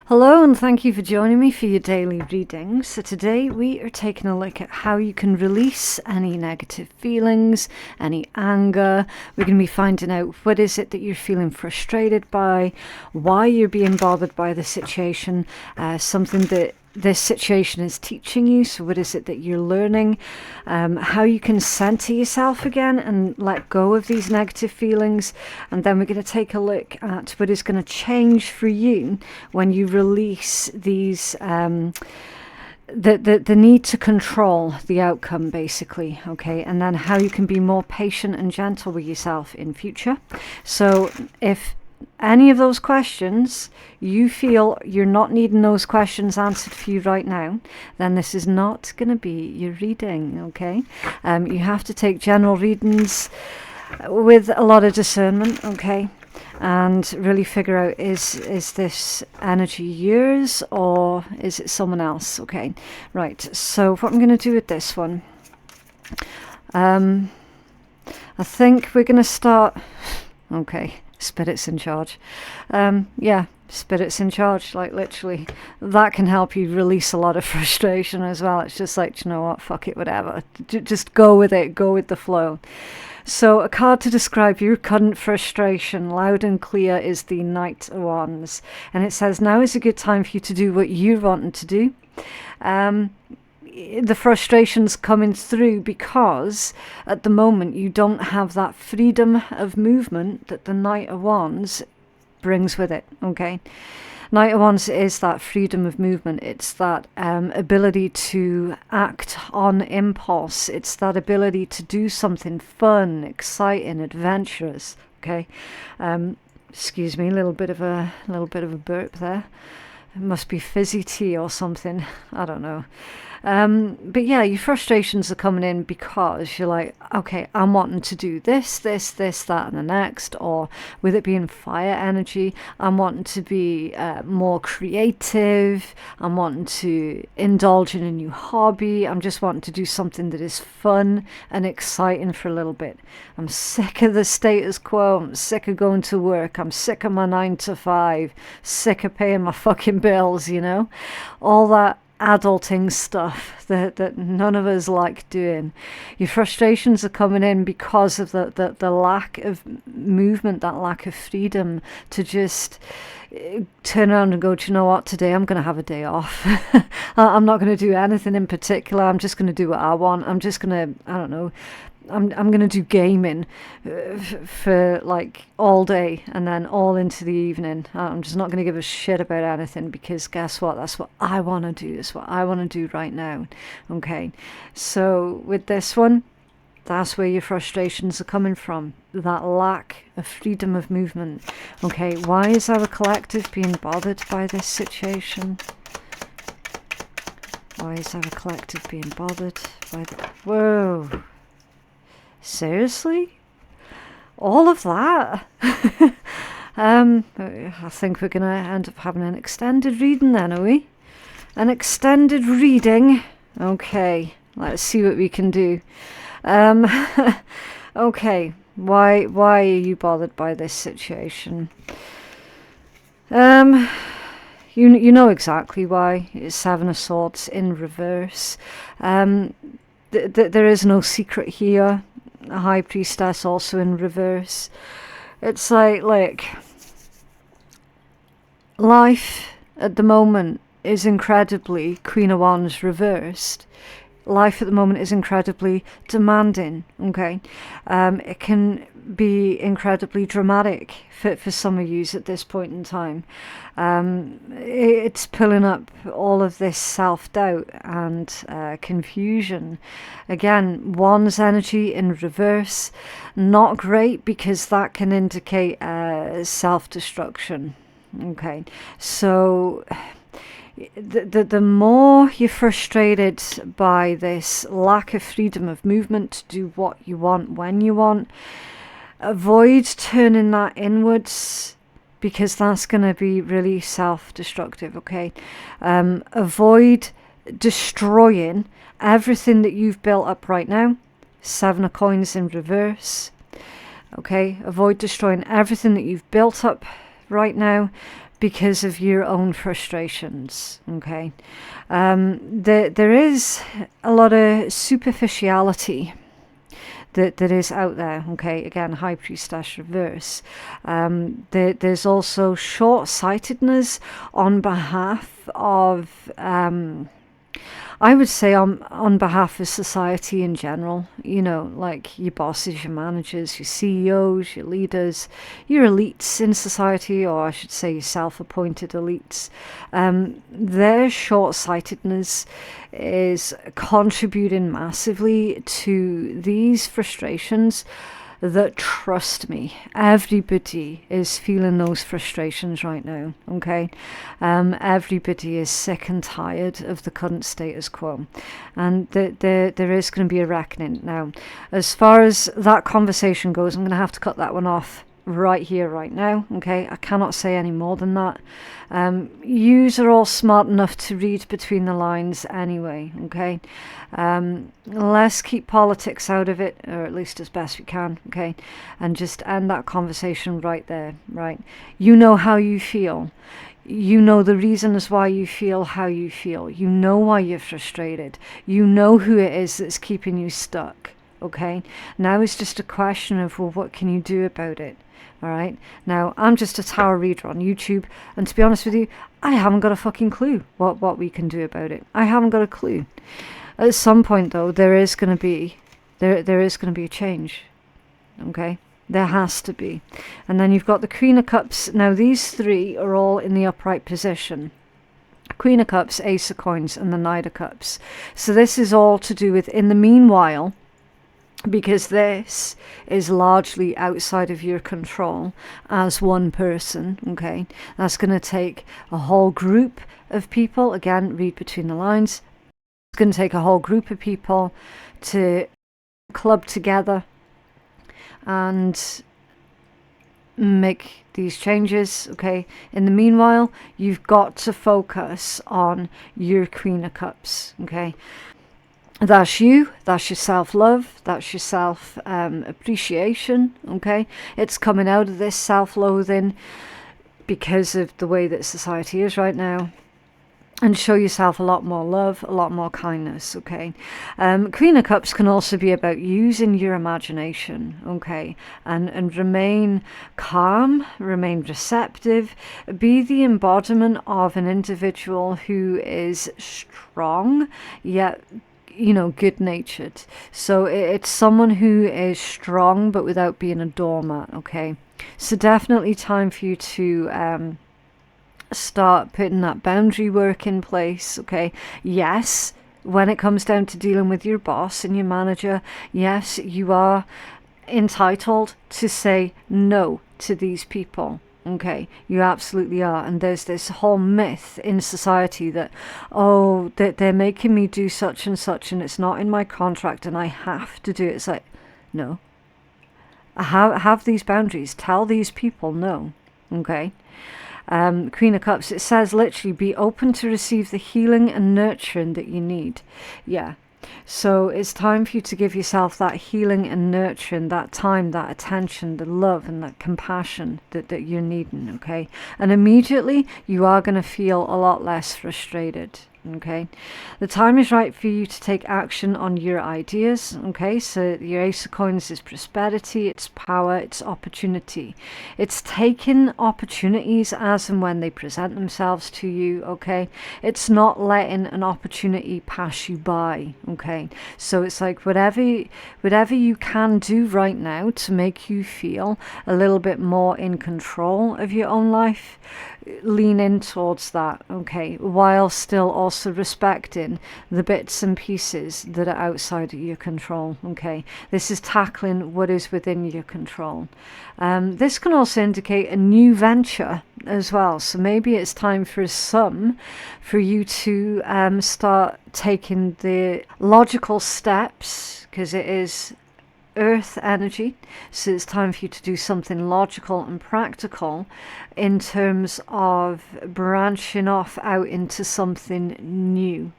Hello and thank you for joining me for your daily reading. So today we are taking a look at how you can release any negative feelings, any anger. We're going to be finding out what is it that you're feeling frustrated by, why you're being bothered by the situation, something that this situation is teaching you. So what is it that you're learning, how you can center yourself again and let go of these negative feelings. And then we're going to take a look at what is going to change for you when you release these the need to control the outcome, basically. Okay, and then how you can be more patient and gentle with yourself in future. So if any of those questions you feel you're not needing those questions answered for you right now, then this is not going to be your reading. Okay, you have to take general readings with a lot of discernment, okay, and really figure out is this energy yours or is it someone else. Okay, right, so what I'm going to do with this one, I think we're going to start. Okay, spirits in charge. Yeah, spirits in charge, like literally. That can help you release a lot of frustration as well. It's just like, you know what, fuck it, whatever. Just go with it, go with the flow. So a card to describe your current frustration, loud and clear, is the Knight of Wands. And it says, now is a good time for you to do what you're wanting to do. The frustration's coming through because at the moment you don't have that freedom of movement that the Knight of Wands brings with it. Okay, Knight of Wands is that freedom of movement. It's that ability to act on impulse. It's that ability to do something fun, exciting, adventurous. Okay, excuse me, a little bit of a burp there. It must be fizzy tea or something. I don't know. But yeah, your frustrations are coming in because you're like, okay, I'm wanting to do this, that, and the next. Or with it being fire energy, I'm wanting to be more creative. I'm wanting to indulge in a new hobby. I'm just wanting to do something that is fun and exciting for a little bit. I'm sick of the status quo. I'm sick of going to work. I'm sick of my 9 to 5. Sick of paying my fucking bills, you know? All that adulting stuff that none of us like doing. Your frustrations are coming in because of the lack of movement, that lack of freedom to just turn around and go, do you know what, today I'm going to have a day off. I'm not going to do anything in particular. I'm just going to do what I want. I'm just going to, I don't know, I'm going to do gaming for like all day and then all into the evening. I'm just not going to give a shit about anything because guess what? That's what I want to do. That's what I want to do right now. Okay. So with this one, that's where your frustrations are coming from. That lack of freedom of movement. Okay. Why is our collective being bothered by this situation? Why is our collective being bothered by the... Whoa. Seriously? All of that? I think we're going to end up having an extended reading then, are we? An extended reading? Okay, let's see what we can do. Okay, why are you bothered by this situation? You know exactly why. It's Seven of Swords in reverse. There is no secret here. A High Priestess also in reverse. It's like life at the moment is incredibly, Queen of Wands reversed. Life at the moment is incredibly demanding, okay? It can be incredibly dramatic for some of you at this point in time. It's pulling up all of this self-doubt and confusion. Again, Wands energy in reverse, not great because that can indicate self-destruction, okay? So the more you're frustrated by this lack of freedom of movement to do what you want when you want, avoid turning that inwards because that's going to be really self-destructive, okay? Avoid destroying everything that you've built up right now. Seven of Coins in reverse, okay? Avoid destroying everything that you've built up right now because of your own frustrations, okay? There is a lot of superficiality that is out there, okay? Again, High Priestess reverse. There's also short-sightedness on behalf of, I would say on behalf of society in general, you know, like your bosses, your managers, your CEOs, your leaders, your elites in society, or I should say your self-appointed elites. Their short-sightedness is contributing massively to these frustrations that, trust me, everybody is feeling those frustrations right now, okay? Everybody is sick and tired of the current status quo, and there is going to be a reckoning. Now, as far as that conversation goes, I'm going to have to cut that one off right here, right now, okay? I cannot say any more than that. Yous are all smart enough to read between the lines anyway, okay? Let's keep politics out of it, or at least as best we can, okay? And just end that conversation right there, right? You know how you feel. You know the reasons why you feel how you feel. You know why you're frustrated. You know who it is that's keeping you stuck, okay? Now it's just a question of, well, what can you do about it? All right. Now, I'm just a tower reader on YouTube, and to be honest with you, I haven't got a fucking clue what we can do about it. I haven't got a clue. At some point, though, there is going to be a change. Okay, there has to be. And then you've got the Queen of Cups. Now, these three are all in the upright position. Queen of Cups, Ace of Coins, and the Knight of Cups. So this is all to do with, in the meanwhile, because this is largely outside of your control as one person, okay? That's going to take a whole group of people. Again, read between the lines. It's going to take a whole group of people to club together and make these changes, okay? In the meanwhile, you've got to focus on your Queen of Cups, okay? That's you, that's your self-love, that's your self-appreciation, okay? It's coming out of this self-loathing because of the way that society is right now. And show yourself a lot more love, a lot more kindness, okay? Queen of Cups can also be about using your imagination, okay? And remain calm, remain receptive, be the embodiment of an individual who is strong, yet, you know, good-natured. So it's someone who is strong but without being a doormat, okay? So definitely time for you to start putting that boundary work in place, okay? Yes, when it comes down to dealing with your boss and your manager, yes, you are entitled to say no to these people. Okay, you absolutely are. And there's this whole myth in society that, oh, they're making me do such and such and it's not in my contract and I have to do it. It's like, no. Have these boundaries. Tell these people no. Okay. Queen of Cups, it says literally be open to receive the healing and nurturing that you need. Yeah. So it's time for you to give yourself that healing and nurturing, that time, that attention, the love and that compassion that you're needing, okay? And immediately you are going to feel a lot less frustrated, okay? The time is right for you to take action on your ideas, okay? So your Ace of Coins is prosperity, it's power, it's opportunity. It's taking opportunities as and when they present themselves to you, okay? It's not letting an opportunity pass you by, okay? So it's like whatever you can do right now to make you feel a little bit more in control of your own life, lean in towards that, okay, while still also respecting the bits and pieces that are outside of your control, okay? This is tackling what is within your control. This can also indicate a new venture as well, so maybe it's time for you to start taking the logical steps, because it is earth energy, so it's time for you to do something logical and practical in terms of branching off out into something new,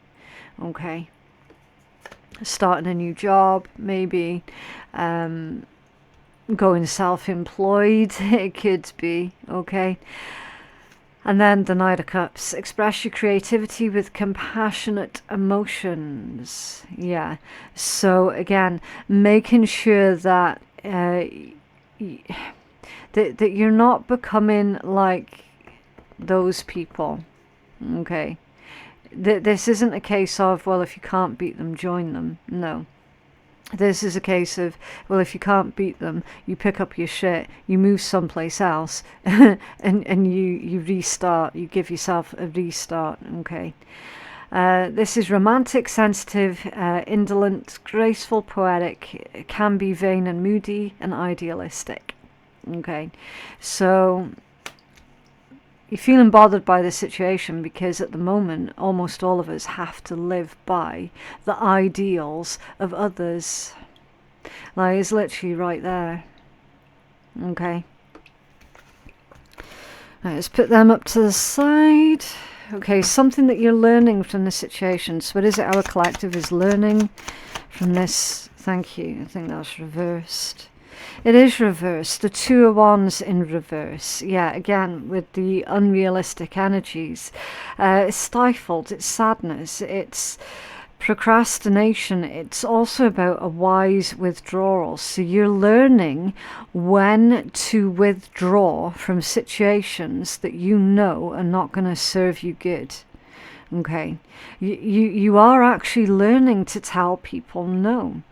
okay? Starting a new job, maybe going self-employed, it could be, okay? And then the Knight of Cups. Express your creativity with compassionate emotions. Yeah. So again, making sure that that you're not becoming like those people. Okay. This isn't a case of, well, if you can't beat them, join them. No. This is a case of, well, if you can't beat them, you pick up your shit, you move someplace else, and you restart. You give yourself a restart, okay? This is romantic, sensitive, indolent, graceful, poetic. It can be vain and moody and idealistic, okay? So you're feeling bothered by the situation because at the moment almost all of us have to live by the ideals of others. Like, it's literally right there. Okay. Right, let's put them up to the side. Okay, something that you're learning from the situation. So what is it our collective is learning from this? Thank you. I think that's reversed. It is reversed. The Two of Wands in reverse. Yeah, again, with the unrealistic energies. It's stifled. It's sadness. It's procrastination. It's also about a wise withdrawal. So you're learning when to withdraw from situations that you know are not going to serve you good. Okay. You are actually learning to tell people no.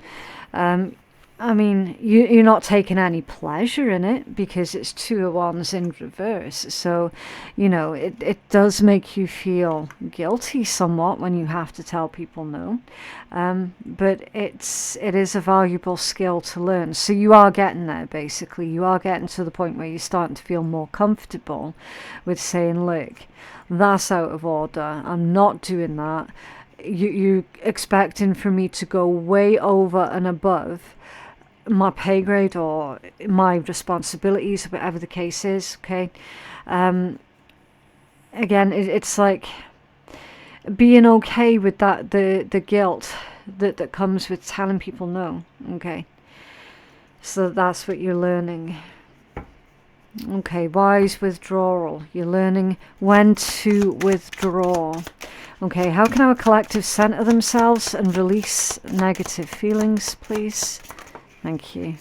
I mean, you're not taking any pleasure in it because it's Two of Wands in reverse. So, you know, it does make you feel guilty somewhat when you have to tell people no. But it is a valuable skill to learn. So you are getting there, basically. You are getting to the point where you're starting to feel more comfortable with saying, look, that's out of order. I'm not doing that. You're expecting for me to go way over and above my pay grade or my responsibilities, whatever the case is, okay? Again, it's like being okay with that, the guilt that comes with telling people no, okay? So that's what you're learning. Okay, wise withdrawal. You're learning when to withdraw. Okay, how can our collective center themselves and release negative feelings, please? Thank you.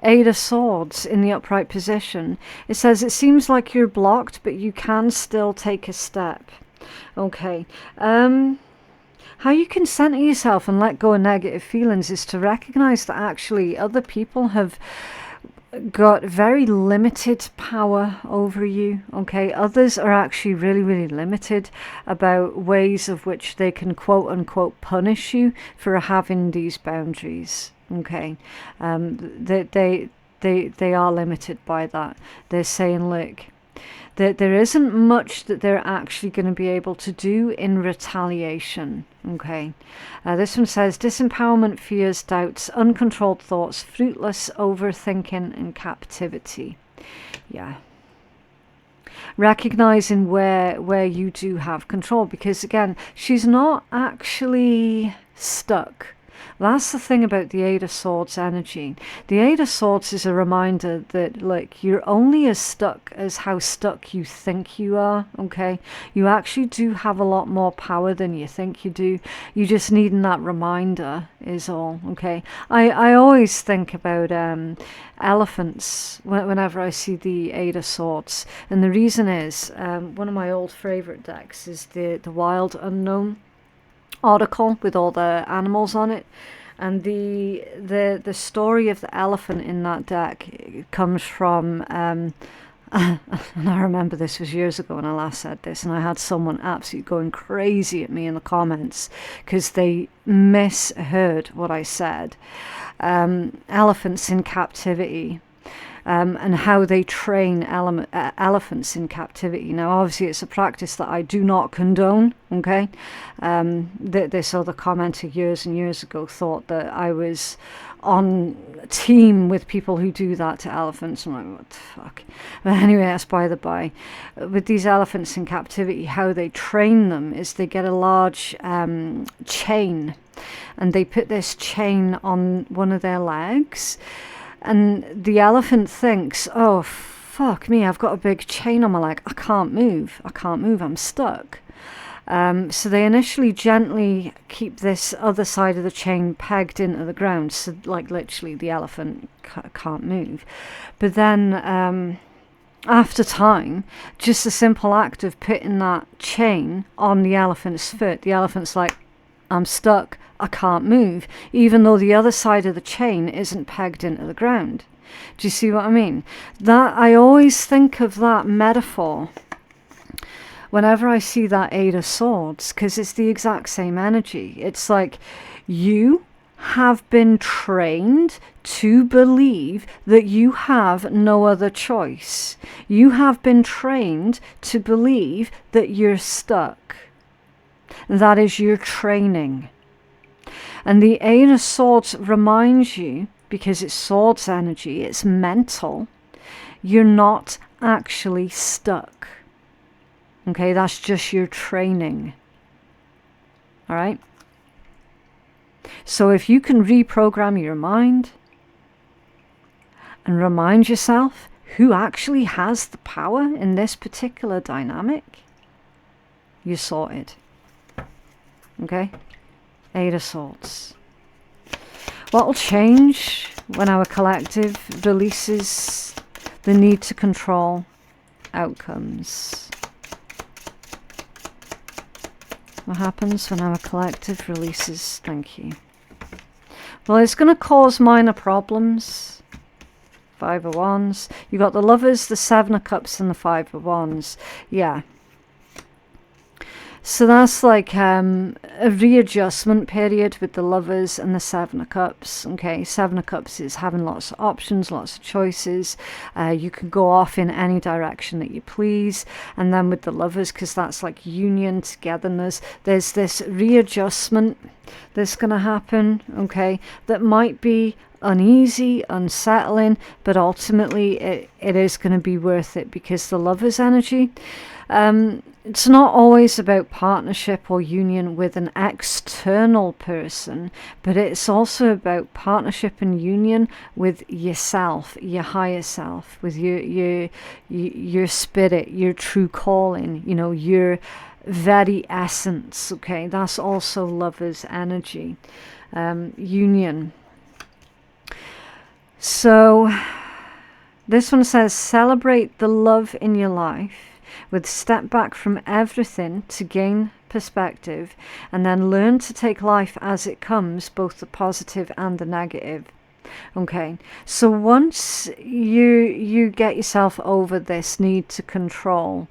Eight of Swords in the upright position. It says it seems like you're blocked, but you can still take a step. Okay. How you can center yourself and let go of negative feelings is to recognize that actually other people have got very limited power over you. Okay, others are actually really, really limited about ways of which they can quote unquote punish you for having these boundaries. Okay, they are limited by that. They're saying, look, there isn't much that they're actually going to be able to do in retaliation. Okay, this one says disempowerment, fears, doubts, uncontrolled thoughts, fruitless overthinking, and captivity. Yeah, recognizing where you do have control, because again, she's not actually stuck. That's the thing about the Eight of Swords energy. The Eight of Swords is a reminder that, like, you're only as stuck as how stuck you think you are, okay? You actually do have a lot more power than you think you do. You just needing that reminder is all, okay? I always think about elephants whenever I see the Eight of Swords. And the reason is, one of my old favourite decks is the Wild Unknown article with all the animals on it, and the story of the elephant in that deck comes from and I remember this was years ago when I last said this, and I had someone absolutely going crazy at me in the comments because they misheard what I said. Elephants in captivity. And how they train elephants in captivity. Now, obviously, it's a practice that I do not condone, okay? This other commenter years and years ago thought that I was on a team with people who do that to elephants. I'm like, what the fuck? But anyway, that's by the by. With these elephants in captivity, how they train them is they get a large chain, and they put this chain on one of their legs. And the elephant thinks, oh, fuck me, I've got a big chain on my leg. I can't move. I'm stuck. So they initially gently keep this other side of the chain pegged into the ground. So like literally the elephant can't move. But then after time, just a simple act of putting that chain on the elephant's foot, the elephant's like, I'm stuck, I can't move, even though the other side of the chain isn't pegged into the ground. Do you see what I mean? That I always think of that metaphor whenever I see that Eight of Swords, because it's the exact same energy. It's like you have been trained to believe that you have no other choice. You have been trained to believe that you're stuck. That is your training. And the Eight of Swords reminds you, because it's swords energy, it's mental, you're not actually stuck. Okay, that's just your training. All right? So if you can reprogram your mind and remind yourself who actually has the power in this particular dynamic, you're sorted. Okay? Eight of Swords. What will change when our collective releases the need to control outcomes? What happens when our collective releases? Thank you. Well, it's going to cause minor problems. Five of Wands. You got the Lovers, the Seven of Cups, and the Five of Wands. Yeah. So that's like a readjustment period with the Lovers and the Seven of Cups. Okay, Seven of Cups is having lots of options, lots of choices. You can go off in any direction that you please. And then with the Lovers, because that's like union, togetherness, there's this readjustment that's going to happen, okay, that might be uneasy, unsettling, but ultimately it is going to be worth it, because the Lovers energy, it's not always about partnership or union with an external person, but it's also about partnership and union with yourself, your higher self, with your spirit, your true calling, you know, your very essence. Okay, that's also Lovers energy, union. So this one says, celebrate the love in your life with step back from everything to gain perspective, and then learn to take life as it comes, both the positive and the negative. Okay, so once you get yourself over this need to control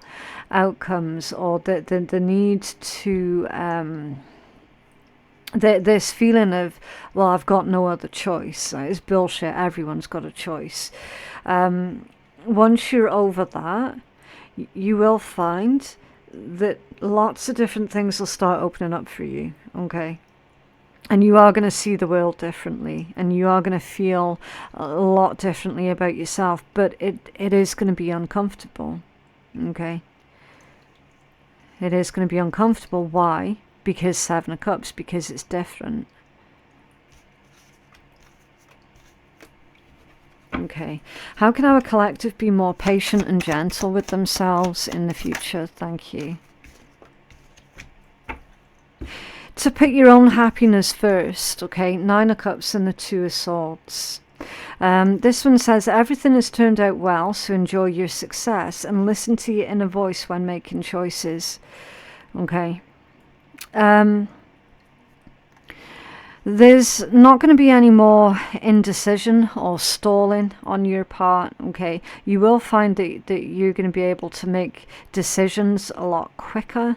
outcomes, or the need to this feeling of, well, I've got no other choice. It's bullshit. Everyone's got a choice. Once you're over that, you will find that lots of different things will start opening up for you, okay? And you are going to see the world differently, and you are going to feel a lot differently about yourself, but it is going to be uncomfortable, okay? It is going to be uncomfortable. Why? Because Seven of Cups, because it's different. Okay. How can our collective be more patient and gentle with themselves in the future? Thank you. To put your own happiness first, okay? Nine of Cups and the Two of Swords. This one says, everything has turned out well, so enjoy your success and listen to your inner voice when making choices. Okay. There's not going to be any more indecision or stalling on your part, okay? You will find that you're going to be able to make decisions a lot quicker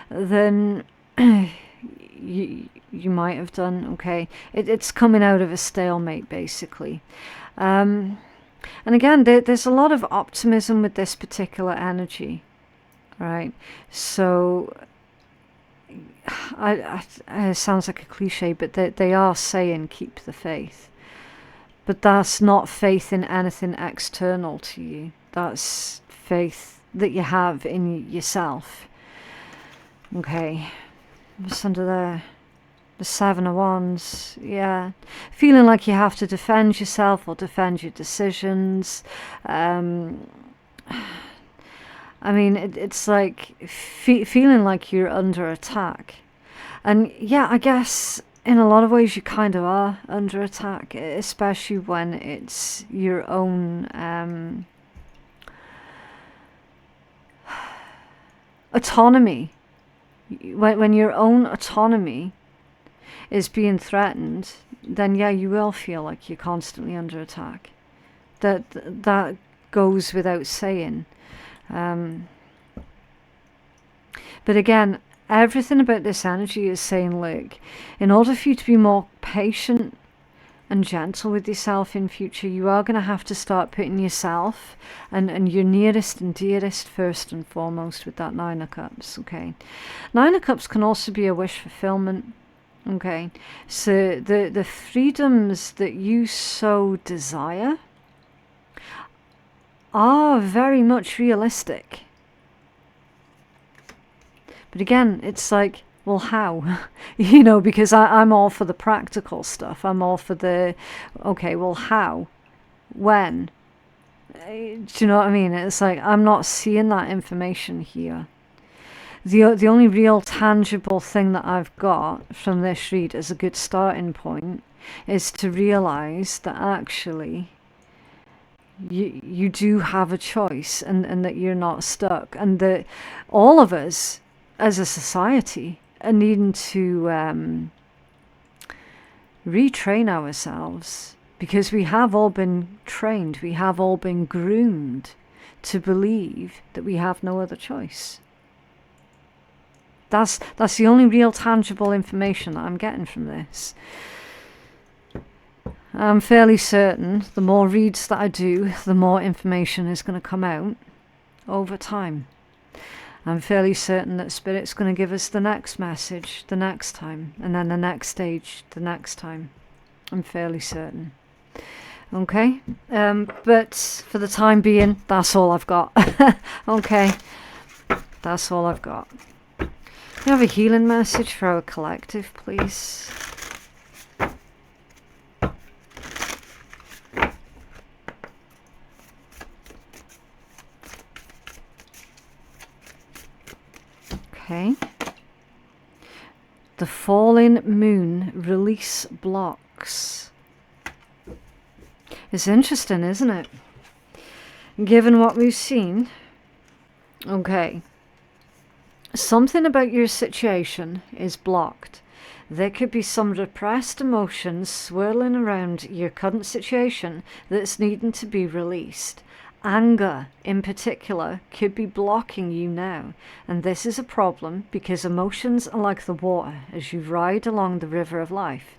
than you might have done, okay? It's coming out of a stalemate, basically. And again, there's a lot of optimism with this particular energy, right? So it sounds like a cliche, but they are saying keep the faith. But that's not faith in anything external to you. That's faith that you have in yourself. Okay. What's under there? The Seven of Wands. Yeah. Feeling like you have to defend yourself or defend your decisions. I mean, it's like feeling like you're under attack. And yeah, I guess in a lot of ways you kind of are under attack, especially when it's your own autonomy. When your own autonomy is being threatened, then yeah, you will feel like you're constantly under attack. That goes without saying. But again, everything about this energy is saying, look, in order for you to be more patient and gentle with yourself in future, you are going to have to start putting yourself and your nearest and dearest first and foremost with that Nine of Cups, okay? Nine of Cups can also be a wish fulfillment, okay? So the freedoms that you so desire are very much realistic. But again, it's like, well, how? You know, because I'm all for the practical stuff. I'm all for the, okay, well, how? When? Do you know what I mean? It's like, I'm not seeing that information here. The only real tangible thing that I've got from this read as a good starting point is to realize that actually you do have a choice, and that you're not stuck, and that all of us as a society are needing to retrain ourselves, because we have all been trained, we have all been groomed to believe that we have no other choice. That's the only real tangible information that I'm getting from this. I'm fairly certain the more reads that I do, the more information is going to come out over time. I'm fairly certain that Spirit's going to give us the next message the next time, and then the next stage the next time. I'm fairly certain. Okay? But for the time being, that's all I've got. Okay? That's all I've got. Can I have a healing message for our collective, please? Okay. The falling moon, release blocks. It's interesting, isn't it? Given what we've seen. Okay. Something about your situation is blocked. There could be some repressed emotions swirling around your current situation that's needing to be released. Anger, in particular, could be blocking you now, and this is a problem because emotions are like the water as you ride along the river of life.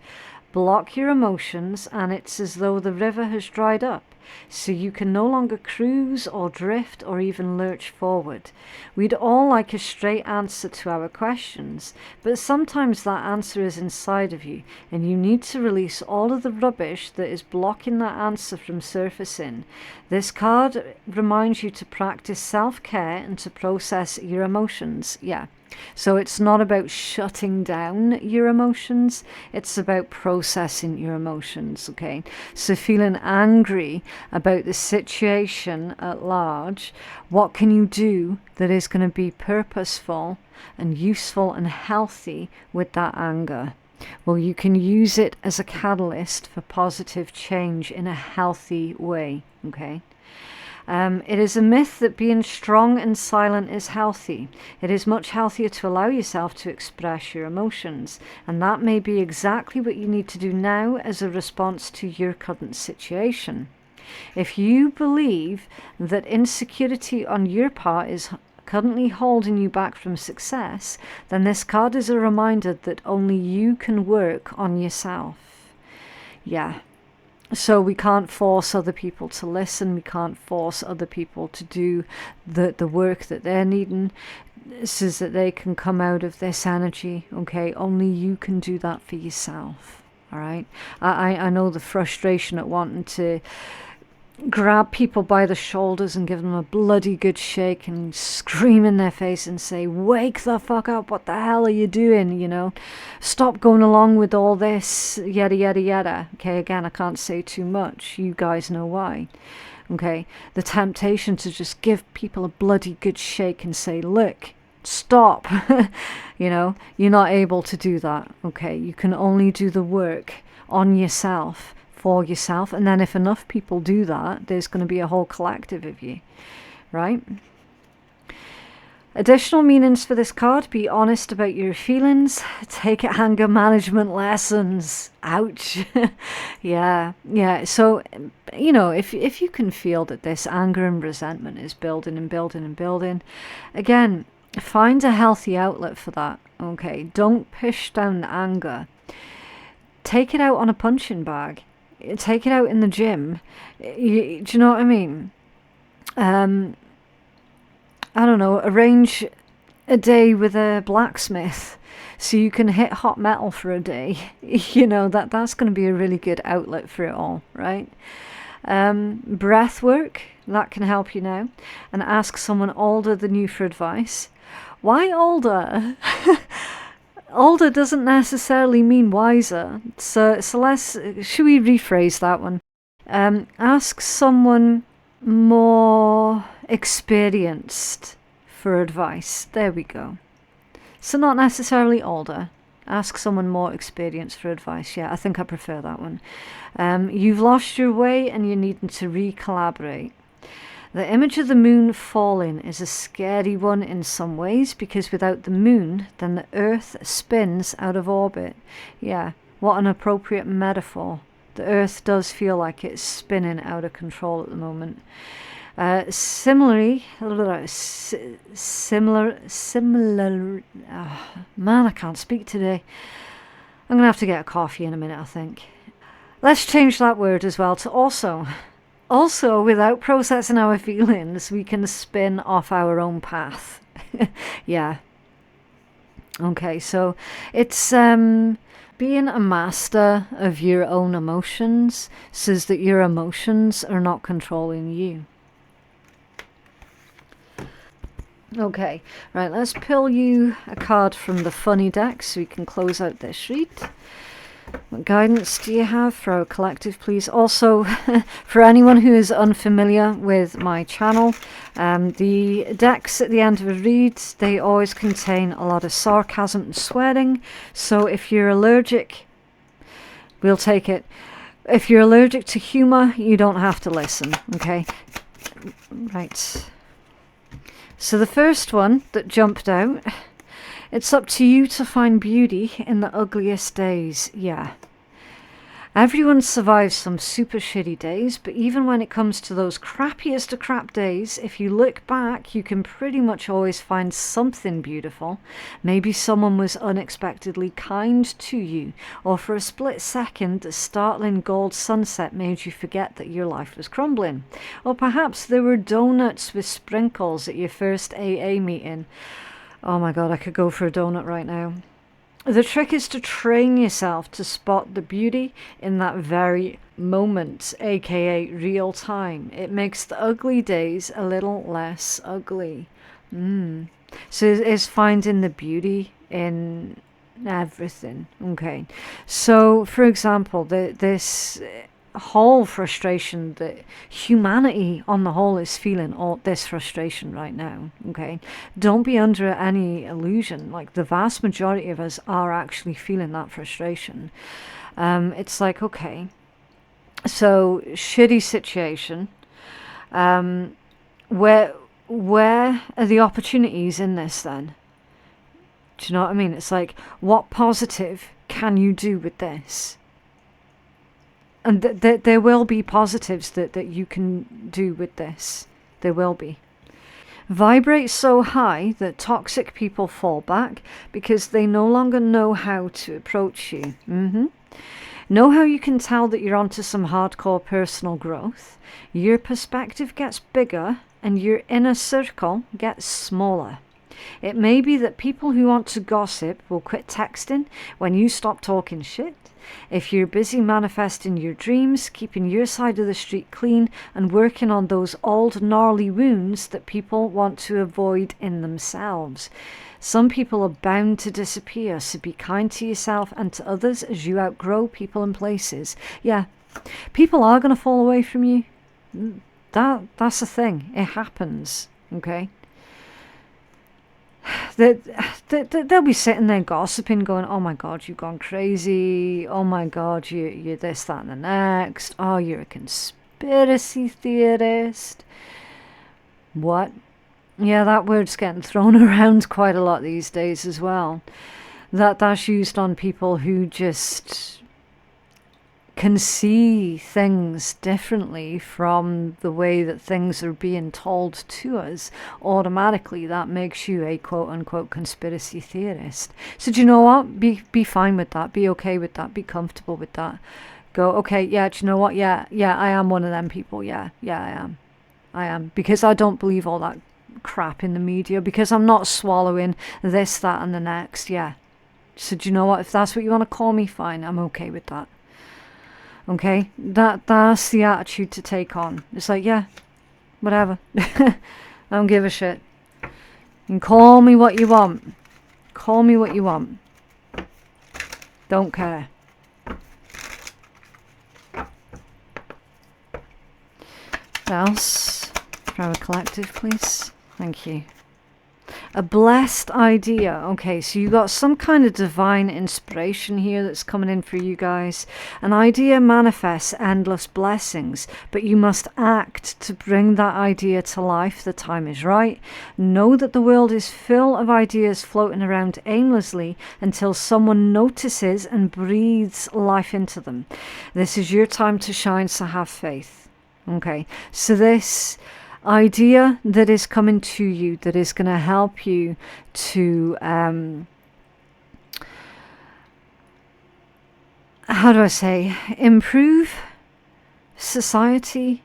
Block your emotions and it's as though the river has dried up, so you can no longer cruise or drift or even lurch forward. We'd all like a straight answer to our questions, but sometimes that answer is inside of you, and you need to release all of the rubbish that is blocking that answer from surfacing. This card reminds you to practice self-care and to process your emotions. Yeah. So it's not about shutting down your emotions, it's about processing your emotions, okay? So feeling angry about the situation at large, what can you do that is going to be purposeful and useful and healthy with that anger? Well, you can use it as a catalyst for positive change in a healthy way, okay? It is a myth that being strong and silent is healthy. It is much healthier to allow yourself to express your emotions, and that may be exactly what you need to do now as a response to your current situation. If you believe that insecurity on your part is currently holding you back from success, then this card is a reminder that only you can work on yourself. Yeah. So we can't force other people to listen. We can't force other people to do the work that they're needing so that they can come out of this energy. Okay, only you can do that for yourself. All right. I know the frustration at wanting to grab people by the shoulders and give them a bloody good shake and scream in their face and say, wake the fuck up, what the hell are you doing, you know, stop going along with all this, yada yada yada. Okay, again, I can't say too much, you guys know why. Okay, the temptation to just give people a bloody good shake and say, look, stop. You know, you're not able to do that. Okay, you can only do the work on yourself, for yourself, and then if enough people do that, there's going to be a whole collective of you, right? Additional meanings for this card: be honest about your feelings, take anger management lessons. Ouch. Yeah. So, you know, if you can feel that this anger and resentment is building and building and building, again, find a healthy outlet for that. Okay, don't push down the anger. Take it out on a punching bag. Take it out in the gym. Do you know what I mean? I don't know, arrange a day with a blacksmith so you can hit hot metal for a day. You know, that's going to be a really good outlet for it all, right? Breath work, that can help you now. And ask someone older than you for advice. Why older? Older doesn't necessarily mean wiser. So should we rephrase that one? Ask someone more experienced for advice. There we go. So not necessarily older. Ask someone more experienced for advice. Yeah, I think I prefer that one. You've lost your way and you're needing to re-collaborate. The image of the moon falling is a scary one in some ways, because without the moon, then the Earth spins out of orbit. Yeah, what an appropriate metaphor. The Earth does feel like it's spinning out of control at the moment. Similarly, man, I can't speak today. I'm going to have to get a coffee in a minute, I think. Let's change that word as well to also. Also, without processing our feelings, we can spin off our own path. Yeah. Okay, so it's being a master of your own emotions so that your emotions are not controlling you. Okay, right, let's pull you a card from the funny deck so we can close out this read. What guidance do you have for our collective, please? Also, for anyone who is unfamiliar with my channel, the decks at the end of a read, they always contain a lot of sarcasm and swearing. So if you're allergic, we'll take it. If you're allergic to humour, you don't have to listen, okay? Right. So the first one that jumped out, it's up to you to find beauty in the ugliest days. Yeah. Everyone survives some super shitty days, but even when it comes to those crappiest of crap days, if you look back, you can pretty much always find something beautiful. Maybe someone was unexpectedly kind to you, or for a split second, the startling gold sunset made you forget that your life was crumbling. Or perhaps there were donuts with sprinkles at your first AA meeting. Oh my god, I could go for a donut right now. The trick is to train yourself to spot the beauty in that very moment, aka real time. It makes the ugly days a little less ugly. So it's finding the beauty in everything. Okay. So, for example, this whole frustration that humanity on the whole is feeling, all this frustration right now, okay? Don't be under any illusion. Like, the vast majority of us are actually feeling that frustration. It's like, okay, so shitty situation. Where are the opportunities in this then? Do you know what I mean? It's like, what positive can you do with this? And there will be positives that you can do with this. There will be. Vibrate so high that toxic people fall back because they no longer know how to approach you. Know how you can tell that you're onto some hardcore personal growth. Your perspective gets bigger and your inner circle gets smaller. It may be that people who want to gossip will quit texting when you stop talking shit. If you're busy manifesting your dreams, keeping your side of the street clean, and working on those old gnarly wounds that people want to avoid in themselves. Some people are bound to disappear, so be kind to yourself and to others as you outgrow people and places. Yeah, people are going to fall away from you. That's the thing. It happens, okay? They'll be sitting there gossiping, going, oh my God, you've gone crazy. Oh my God, you're this, that, and the next. Oh, you're a conspiracy theorist. What? Yeah, that word's getting thrown around quite a lot these days as well. That's used on people who just can see things differently from the way that things are being told to us. Automatically that makes you a quote-unquote conspiracy theorist. So do you know what? Be fine with that. Be okay with that. Be comfortable with that. Go, okay, yeah, do you know what? Yeah, I am one of them people. Yeah, I am. Because I don't believe all that crap in the media, because I'm not swallowing this, that, and the next. Yeah. So do you know what? If that's what you want to call me, fine. I'm okay with that. Okay, that's the attitude to take on. It's like, yeah, whatever. I don't give a shit. You can call me what you want. Call me what you want. Don't care. What else? From a collective, please. Thank you. A blessed idea. Okay, so you got some kind of divine inspiration here that's coming in for you guys. An idea manifests endless blessings, but you must act to bring that idea to life. The time is right. Know that the world is full of ideas floating around aimlessly until someone notices and breathes life into them. This is your time to shine, so have faith. Okay, so this idea that is coming to you, that is going to help you to how do I say, improve society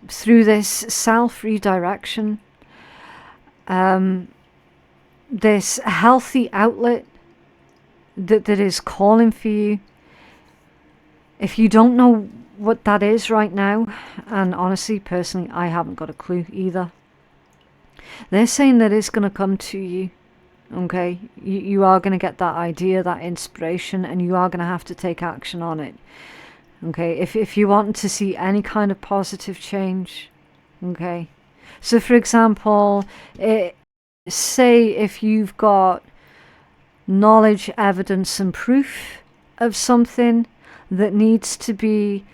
through this self-redirection, this healthy outlet that is calling for you. If you don't know what that is right now, and honestly, personally, I haven't got a clue either. They're saying that it's going to come to you, okay? You are going to get that idea, that inspiration, and you are going to have to take action on it, okay? If you want to see any kind of positive change, okay? So, for example, say if you've got knowledge, evidence, and proof of something that needs to be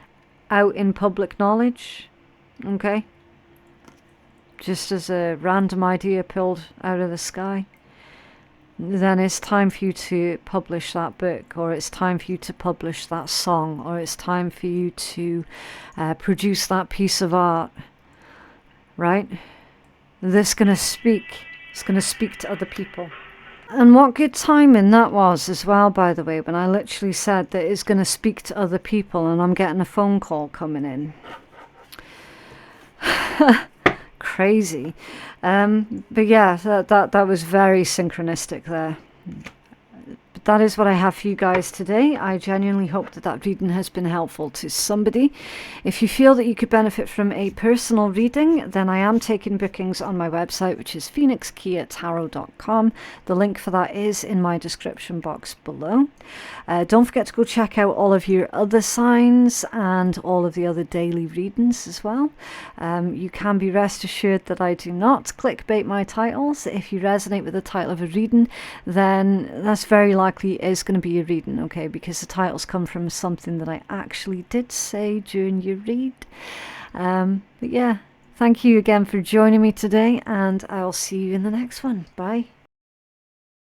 out in public knowledge, okay? Just as a random idea pulled out of the sky, then it's time for you to publish that book, or it's time for you to publish that song, or it's time for you to produce that piece of art, right? This is going to speak. It's going to speak to other people. And what good timing that was as well, by the way, when I literally said that it's going to speak to other people and I'm getting a phone call coming in. Crazy. But yeah, that was very synchronistic there. But that is what I have for you guys today. I genuinely hope that reading has been helpful to somebody. If you feel that you could benefit from a personal reading, then I am taking bookings on my website, which is phoenixkeiatarot.com. The link for that is in my description box below. Don't forget to go check out all of your other signs and all of the other daily readings as well. You can be rest assured that I do not clickbait my titles. If you resonate with the title of a reading, then that's very likely is going to be a reading, okay, because the titles come from something that I actually did say during your read. But yeah, thank you again for joining me today, and I'll see you in the next one. Bye.